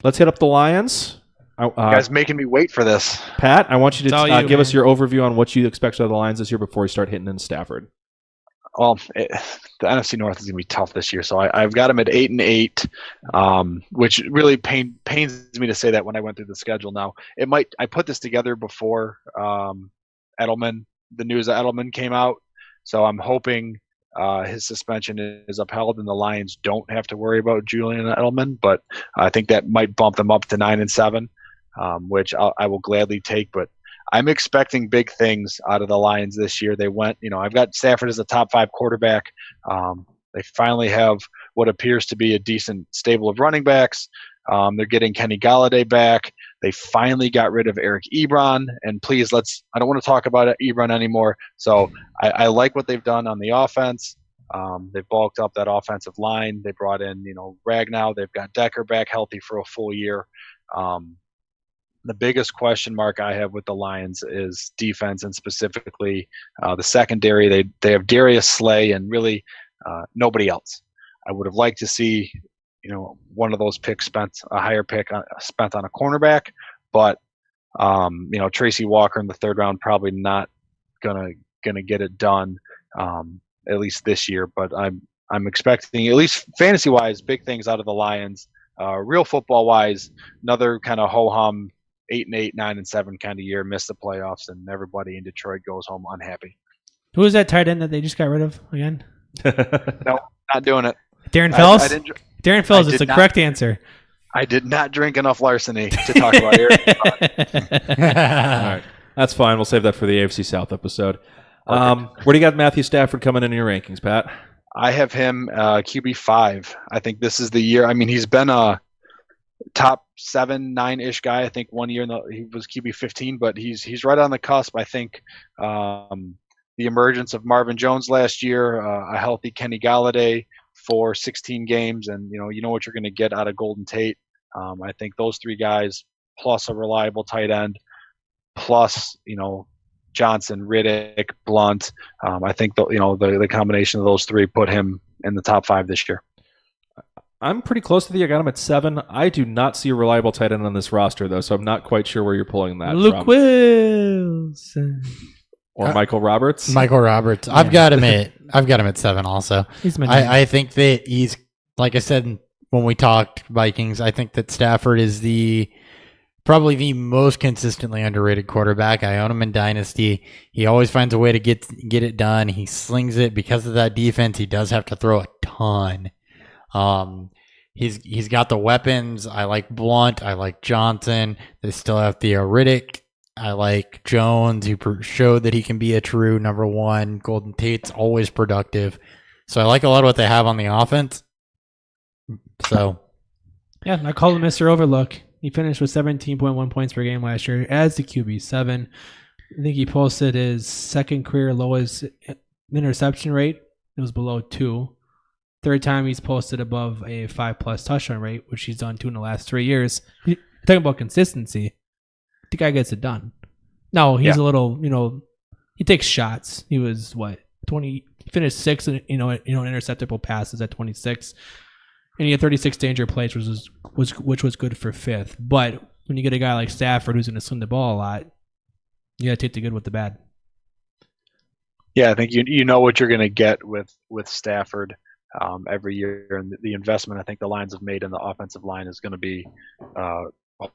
let's hit up the Lions. You guys making me wait for this. Pat, I want you to give us man. your overview on what you expect out of the Lions this year before you start hitting in Stafford. Well, the NFC North is going to be tough this year, so I've got them at 8-8, which really pains me to say that when I went through the schedule. Now, I put this together before Edelman. The news of Edelman came out, so I'm hoping his suspension is upheld and the Lions don't have to worry about Julian Edelman. But I think that might bump them up to 9-7, which I will gladly take. But I'm expecting big things out of the Lions this year. They went, I've got Stafford as a top 5 quarterback. They finally have what appears to be a decent stable of running backs. They're getting Kenny Galladay back. They finally got rid of Eric Ebron. And please, I don't want to talk about Ebron anymore. So I like what they've done on the offense. They've bulked up that offensive line. They brought in, Ragnow. They've got Decker back healthy for a full year. The biggest question mark I have with the Lions is defense, and specifically the secondary. They have Darius Slay and really nobody else. I would have liked to see, one of those picks spent a higher pick spent on a cornerback, but Tracy Walker in the 3rd round probably not gonna get it done at least this year. But I'm expecting, at least fantasy wise, big things out of the Lions. Real football wise, another kind of ho hum 8-8, 9-7 kind of year, miss the playoffs, and everybody in Detroit goes home unhappy. Who was that tight end that they just got rid of again? No, not doing it. Darren Fells? Darren Fells is the correct answer. I did not drink enough larceny to talk about Eric. All right. That's fine. We'll save that for the AFC South episode. Where do you got Matthew Stafford coming in your rankings, Pat? I have him QB 5. I think this is the year. I mean, he's been a top 7, 9-ish guy. I think one year he was QB 15, but he's right on the cusp. I think the emergence of Marvin Jones last year, a healthy Kenny Galladay for 16 games, and you know what you're going to get out of Golden Tate. I think those 3 guys plus a reliable tight end, plus Johnson, Riddick, Blunt. I think the combination of those 3 put him in the top 5 this year. I'm pretty close to the year. I got him at 7. I do not see a reliable tight end on this roster, though, so I'm not quite sure where you're pulling that Luke from. Wilson. Or Michael Roberts. Michael Roberts. Yeah. I've got him at 7 also. I think that he's, like I said when we talked Vikings, I think that Stafford is probably the most consistently underrated quarterback. I own him in Dynasty. He always finds a way to get it done. He slings it. Because of that defense, he does have to throw a ton. He's got the weapons. I like Blunt. I like Johnson. They still have Theo Riddick. I like Jones, who showed that he can be a true number 1. Golden Tate's always productive. So I like a lot of what they have on the offense. So, yeah, I call him Mr. Overlook. He finished with 17.1 points per game last year as the QB7. I think he posted his 2nd career lowest interception rate. It was below 2. 3rd time he's posted above a 5+ touchdown rate, which he's done 2 in the last 3 years. You're talking about consistency. The guy gets it done. No, he's a little, he takes shots. He was 20, finished 6th in interceptable passes at 26. And he had 36 danger plays, which was good for 5th. But when you get a guy like Stafford who's going to sling the ball a lot, you got to take the good with the bad. Yeah, I think you know what you're going to get with Stafford every year, and the investment I think the Lions have made in the offensive line is going to be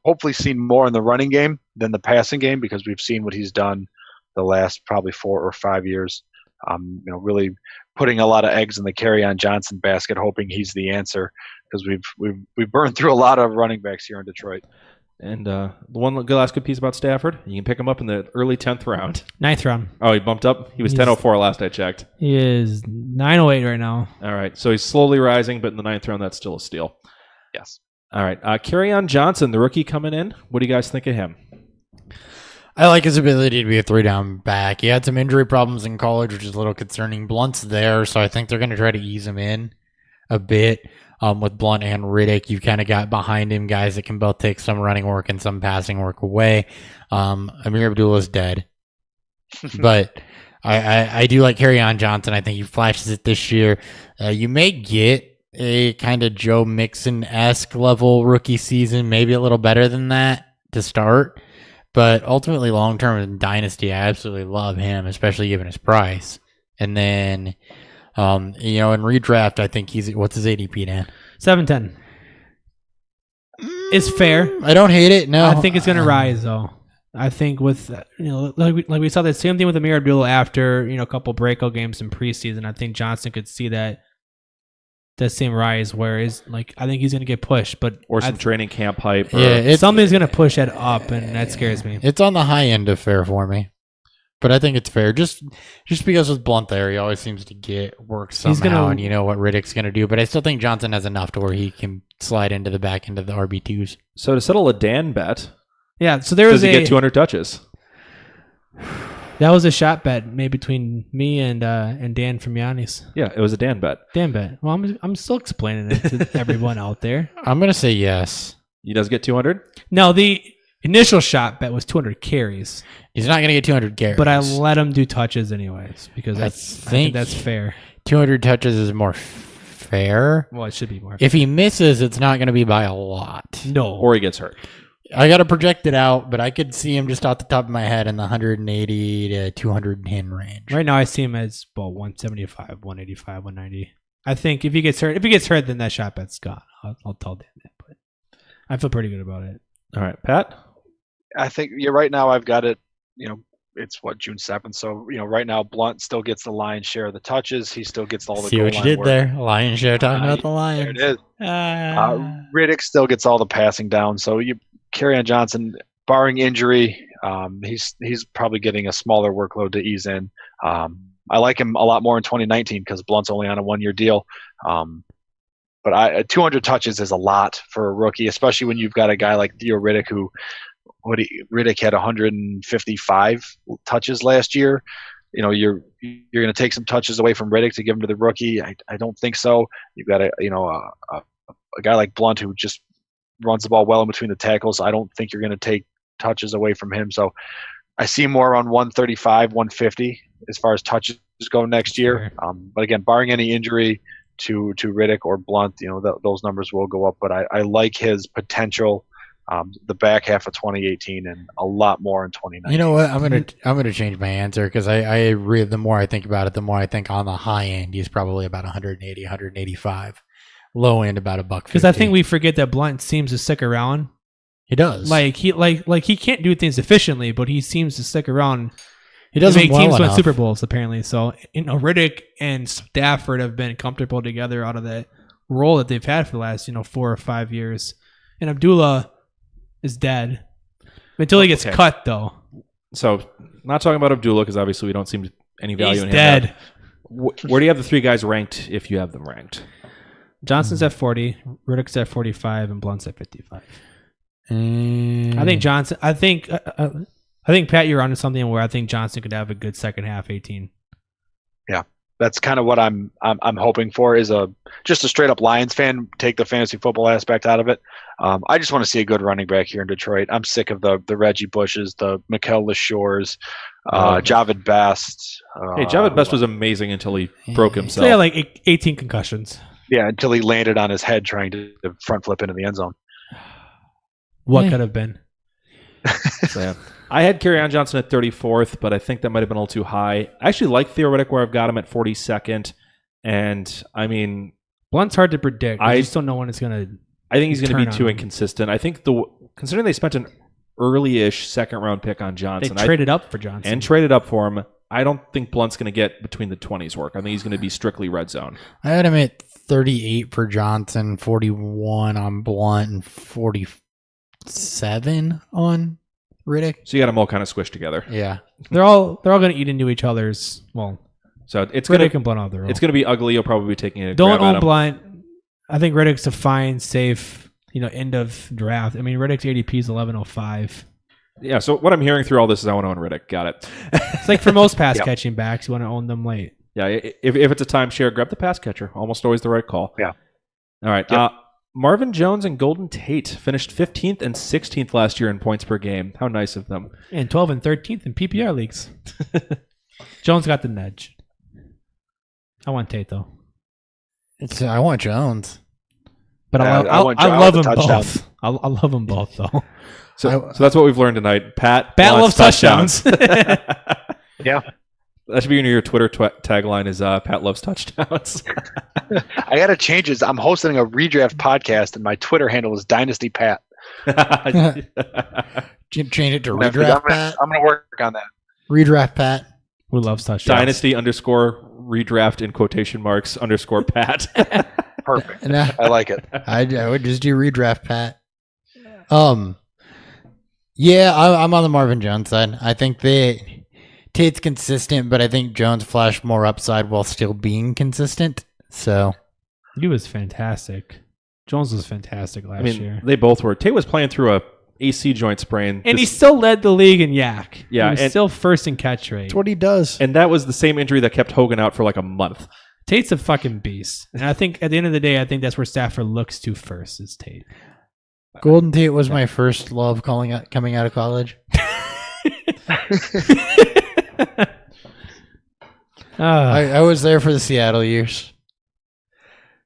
hopefully seen more in the running game than the passing game, because we've seen what he's done the last probably 4 or 5 years. Really putting a lot of eggs in the Kerryon Johnson basket, hoping he's the answer, because we've burned through a lot of running backs here in Detroit. And the last good piece about Stafford, you can pick him up in the early 10th round. 9th round. Oh, he bumped up? He was 10.04 last I checked. He is 9.08 right now. All right, so he's slowly rising, but in the 9th round, that's still a steal. Yes. All right, Kerryon Johnson, the rookie coming in. What do you guys think of him? I like his ability to be a 3-down back. He had some injury problems in college, which is a little concerning. Blunt's there, so I think they're going to try to ease him in a bit. With Blunt and Riddick, you've kind of got behind him guys that can both take some running work and some passing work away. Amir Abdullah's dead. But I do like Kerryon Johnson. I think he flashes it this year. You may get a kind of Joe Mixon-esque level rookie season, maybe a little better than that to start. But ultimately, long-term in Dynasty, I absolutely love him, especially given his price. And then, in redraft, I think what's his ADP now? 710. It's fair. I don't hate it. No, I think it's going to rise, though. I think with, like we saw the same thing with Amir Abdullah after, a couple breakout games in preseason. I think Johnson could see that same rise where I think he's going to get pushed. Or some training camp hype. Something's going to push that up, and that scares me. It's on the high end of fair for me. But I think it's fair. Just because with Blunt there, he always seems to get work somehow, and you know what Riddick's going to do. But I still think Johnson has enough to where he can slide into the back end of the RB2s. So to settle a Dan bet, so there was does he get 200 touches? That was a shot bet made between me and Dan from Yanni's. Yeah, it was a Dan bet. Dan bet. Well, I'm still explaining it to everyone out there. I'm going to say yes. He does get 200? No, the initial shot bet was 200 carries. He's not going to get 200 carries. But I let him do touches anyways because I think that's fair. 200 touches is more fair. Well, it should be more fair. If he misses, it's not going to be by a lot. No. Or he gets hurt. I got to project it out, but I could see him just off the top of my head in the 180 to 210 range. Right now, I see him as 175, 185, 190. I think if he gets hurt, then that shot bet's gone. I'll tell Dan that, but I feel pretty good about it. All right, Pat? I think right now I've got it, it's June 7th. So, right now Blunt still gets the lion's share of the touches. He still gets all the See goal what you line did work. there. Lion share talking about the Lions. There it is. Riddick still gets all the passing down. So Kerryon Johnson, barring injury, he's probably getting a smaller workload to ease in. I like him a lot more in 2019 because Blunt's only on a 1-year deal. But 200 touches is a lot for a rookie, especially when you've got a guy like Theo Riddick who Riddick had 155 touches last year. You're going to take some touches away from Riddick to give them to the rookie. I don't think so. You've got a guy like Blunt who just runs the ball well in between the tackles. I don't think you're going to take touches away from him. So I see more on 135, 150 as far as touches go next year. But again, barring any injury to Riddick or Blunt, those numbers will go up. But I like his potential the back half of 2018 and a lot more in 2019. You know what? I'm gonna change my answer because I agree. The more I think about it, the more I think on the high end he's probably about 180, 185. Low end about $1.50. Because I think we forget that Blunt seems to stick around. He does. He can't do things efficiently, but he seems to stick around. He doesn't make well teams win enough. Super Bowls apparently. So Riddick and Stafford have been comfortable together out of that role that they've had for the last 4 or 5 years. And Abdullah is dead until he gets cut though. So not talking about Abdullah because obviously we don't see any value in him. He's dead. Where do you have the 3 guys ranked if you have them ranked? Johnson's at 40, Riddick's at 45, and Blunt's at 55. I think Johnson. I think Pat, you're onto something where I think Johnson could have a good second half 18. Yeah, that's kind of what I'm hoping for. Is just a straight up Lions fan. Take the fantasy football aspect out of it. I just want to see a good running back here in Detroit. I'm sick of the Reggie Bushes, the Mikel Leshores, Javid Best. Hey, Javid Best was amazing until he broke himself. So yeah, like 18 concussions. Yeah, until he landed on his head trying to front flip into the end zone. What could have been? So, yeah. I had Kerryon Johnson at 34th, but I think that might have been a little too high. I actually like Theo Riddick where I've got him at 42nd. And, I mean... Blunt's hard to predict. I just don't know when it's going to I think he's going to be too inconsistent. I think considering they spent an early-ish second-round pick on Johnson... They traded up for Johnson. And traded up for him. I don't think Blunt's going to get between the 20s work. I think he's going to be strictly red zone. I had him at 38 for Johnson, 41 on Blunt, and 47 on Riddick. So you got them all kind of squished together. Yeah, they're all going to eat into each other's. Well, so it's Riddick and Blunt on their own. It's going to be ugly. You'll probably be taking a don't grab at own him. Blunt. I think Riddick's a fine, safe. End of draft. I mean, Riddick's ADP is 1105. Yeah. So what I'm hearing through all this is I want to own Riddick. Got it. It's like for most pass catching backs, you want to own them late. Yeah. If it's a timeshare, grab the pass catcher. Almost always the right call. Yeah. All right. Yep. Marvin Jones and Golden Tate finished 15th and 16th last year in points per game. How nice of them. And 12th and 13th in PPR leagues. Jones got the nudge. I want Tate, though. I want Jones. But I love them both. I love them both, though. So that's what we've learned tonight. Pat loves touchdowns. Yeah. That should be your Twitter tagline is Pat loves touchdowns. I got to change this. I'm hosting a redraft podcast, and my Twitter handle is Dynasty Pat. Change it to redraft Pat. I'm going to work on that. Redraft Pat. Who loves touchdowns? Dynasty _redraft in quotation marks _Pat. Perfect. I like it. I would just do redraft Pat. Yeah, I'm on the Marvin Jones side. I think Tate's consistent, but I think Jones flashed more upside while still being consistent. So he was fantastic. Jones was fantastic last year. They both were. Tate was playing through a AC joint sprain. And he still led the league in yak. Yeah, he was still first in catch rate. That's what he does. And that was the same injury that kept Hogan out for like a month. Tate's a fucking beast. And I think at the end of the day, I think that's where Stafford looks to first is Tate. Golden Tate was my first love coming out of college. I was there for the Seattle years.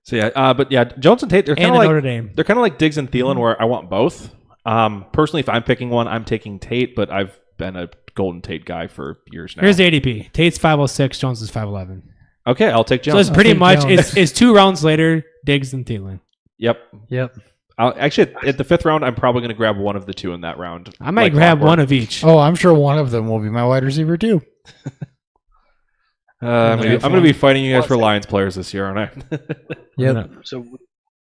So yeah, but yeah, Jones and Tate, they're kind of like Notre Dame. They're kind of like Diggs and Thielen, where I want both. Personally, if I'm picking one, I'm taking Tate, but I've been a Golden Tate guy for years now. Here's the ADP. Tate's 506, Jones is 511. Okay, I'll take Jones. So it's pretty much it's 2 rounds later, Diggs and Thielen. Yep. Actually, at the 5th round, I'm probably going to grab one of the two in that round. I might grab one of each. Oh, I'm sure one of them will be my wide receiver too. I'm going to be fighting you guys for Lions players this year, aren't I? Yep. So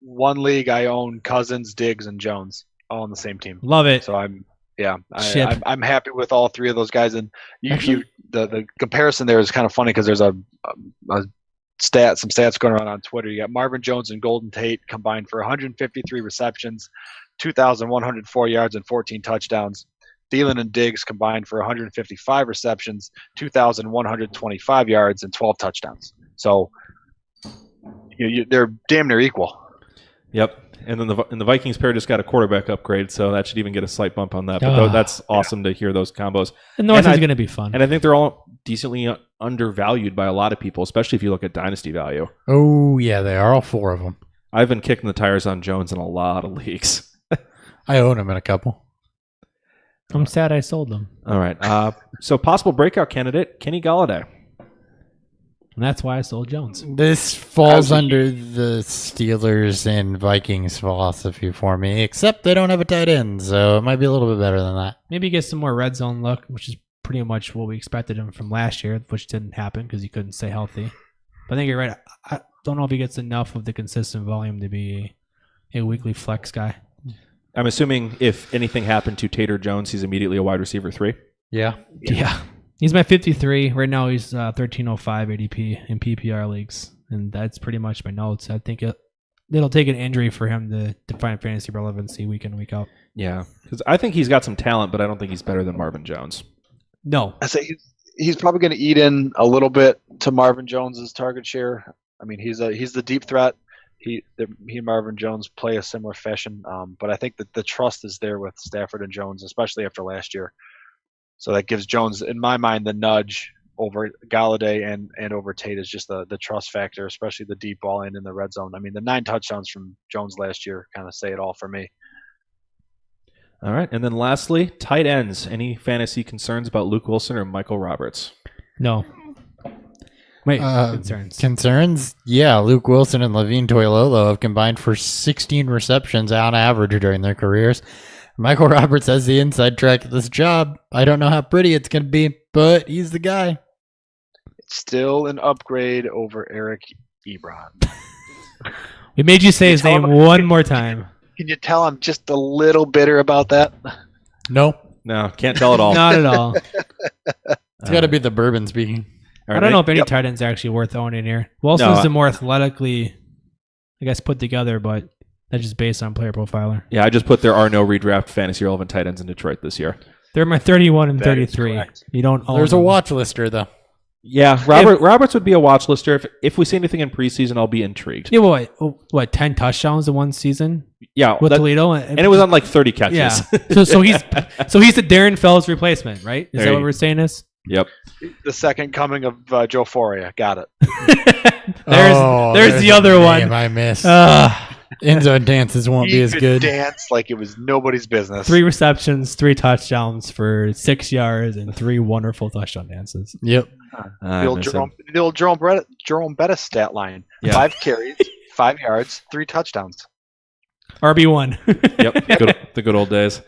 one league I own Cousins, Diggs, and Jones all on the same team. Love it. So I'm happy with all three of those guys. And the comparison there is kind of funny because there's some stats going around on Twitter. You got Marvin Jones and Golden Tate combined for 153 receptions, 2,104 yards, and 14 touchdowns. Thielen and Diggs combined for 155 receptions, 2,125 yards, and 12 touchdowns. So they're damn near equal. Yep. And then the Vikings pair just got a quarterback upgrade, so that should even get a slight bump on that. But that's awesome to hear those combos. The North is going to be fun. And I think they're all decently undervalued by a lot of people, especially if you look at dynasty value. Oh, yeah, they are, all 4 of them. I've been kicking the tires on Jones in a lot of leagues. I own him in a couple. I'm sad I sold them. All right. So possible breakout candidate, Kenny Golladay. And that's why I sold Jones. This falls under the Steelers and Vikings philosophy for me, except they don't have a tight end, so it might be a little bit better than that. Maybe get some more red zone luck, which is pretty much what we expected him from last year, which didn't happen because he couldn't stay healthy. But I think you're right. I don't know if he gets enough of the consistent volume to be a weekly flex guy. I'm assuming if anything happened to Tate or Jones, he's immediately a wide receiver 3. Yeah. He's my 53. Right now he's 1305 ADP in PPR leagues. And that's pretty much my notes. I think it'll take an injury for him to find fantasy relevancy week in, week out. Yeah. Because I think he's got some talent, but I don't think he's better than Marvin Jones. No. I say he's probably going to eat in a little bit to Marvin Jones's target share. I mean, he's the deep threat. He and Marvin Jones play a similar fashion, but I think that the trust is there with Stafford and Jones, especially after last year. So that gives Jones, in my mind, the nudge over Golladay and over Tate is just the trust factor, especially the deep ball and in the red zone. I mean, the 9 touchdowns from Jones last year kind of say it all for me. All right, and then lastly, tight ends. Any fantasy concerns about Luke Wilson or Michael Roberts? No. Wait, concerns. Concerns? Yeah, Luke Wilson and Levine Toilolo have combined for 16 receptions on average during their careers. Michael Roberts has the inside track of this job. I don't know how pretty it's going to be, but he's the guy. It's still an upgrade over Eric Ebron. We made you say his name one more time. Can you tell I'm just a little bitter about that? No, can't tell at all. Not at all. It's got to be the bourbon speaking. Right, I don't know if any tight ends are actually worth owning here. Wilson's the more athletically, I guess, put together, but that's just based on player profiler. Yeah, I just put there are no redraft fantasy relevant tight ends in Detroit this year. They're my 31 and 33. You don't own There's them. a watch lister, though. Yeah, Roberts would be a watch lister. If we see anything in preseason, I'll be intrigued. Yeah, what 10 touchdowns in one season? Yeah, with Toledo, and it was on like 30 catches. Yeah, so he's the Darren Fells replacement, right? Is that what we're saying? Is Yep. The second coming of Joe Foria. Got it. There's the other one. I missed. End zone dances won't be as good. Dance like it was nobody's business. 3 receptions, 3 touchdowns for 6 yards, and 3 wonderful touchdown dances. Yep. The old Jerome Bettis stat line. Yeah. 5 carries, 5 yards, 3 touchdowns. RB1. Yep, the good old days.